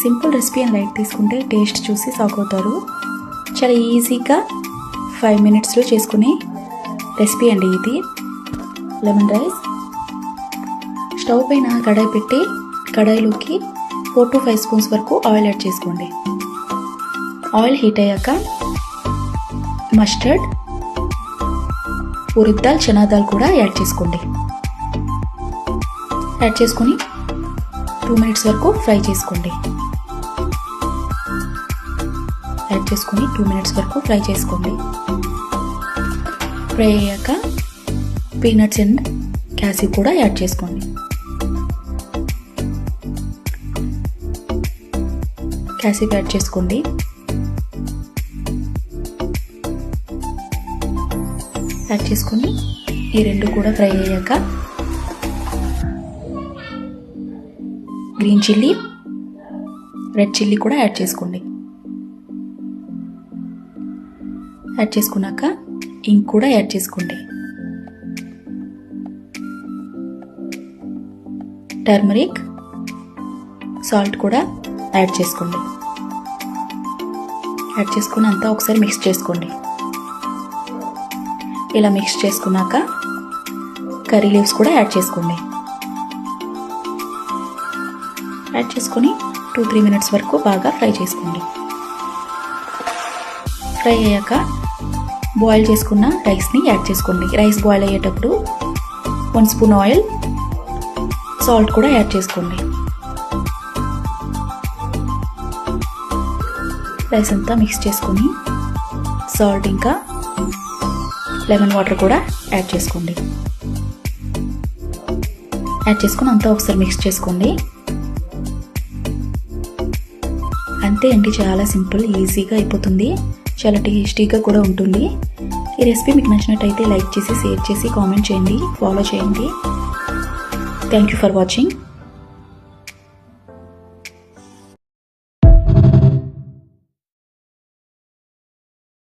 Simple recipe and light తీసుకుంటే taste చూసి shock అవుతారు. చాలా ఈజీగా 5 మినిట్స్లో చేసుకునే రెసిపీ అండి ఇది. Lemon rice. స్టవ్ పైన కడాయి పెట్టి కడాయిలోకి 4 to 5 స్పూన్స్ వరకు ఆయిల్ యాడ్ చేసుకోండి. ఆయిల్ హీట్ అయ్యాక మస్టర్డ్, ఉరిద్ దాల్, చనా దాల్ కూడా యాడ్ చేసుకోండి. యాడ్ చేసుకొని 2 మినిట్స్ వరకు ఫ్రై చేసుకోండి. యాడ్ చేసుకొని 2 మినిట్స్ వరకు ఫ్రై చేసుకోండి. ఫ్రై అయ్యాక పీనట్స్ అండ్ క్యాష్యూ కూడా యాడ్ చేసుకోండి. క్యాష్యూ యాడ్ చేసుకోండి. యాడ్ చేసుకొని ఈ రెండు కూడా ఫ్రై అయ్యాక గ్రీన్ చిల్లీ, రెడ్ చిల్లీ కూడా యాడ్ చేసుకోండి. యాడ్ చేసుకున్నాక ఇంక్ కూడా యాడ్ చేసుకోండి. టర్మరిక్, సాల్ట్ కూడా యాడ్ చేసుకోండి. యాడ్ చేసుకుని అంతా ఒకసారి మిక్స్ చేసుకోండి. ఇలా మిక్స్ చేసుకున్నాక కర్రీ లీవ్స్ కూడా యాడ్ చేసుకోండి. యాడ్ చేసుకొని 2-3 మినిట్స్ వరకు బాగా ఫ్రై చేసుకోండి. ఫ్రై అయ్యాక బాయిల్ చేసుకున్న రైస్ని యాడ్ చేసుకోండి. రైస్ బాయిల్ అయ్యేటప్పుడు 1 స్పూన్ ఆయిల్, సాల్ట్ కూడా యాడ్ చేసుకోండి. రైస్ అంతా మిక్స్ చేసుకొని సాల్ట్ ఇంకా లెమన్ వాటర్ కూడా యాడ్ చేసుకోండి. యాడ్ చేసుకొని అంతా ఒకసారి మిక్స్ చేసుకోండి. అంతే అండి, చాలా సింపుల్, ఈజీగా అయిపోతుంది. చాలా టేస్టీగా కూడా ఉంటుంది. ఈ రెసిపీ మీకు నచ్చినట్టయితే లైక్ చేసి, షేర్ చేసి, కామెంట్ చేయండి, ఫాలో చేయండి. Thank you for watching.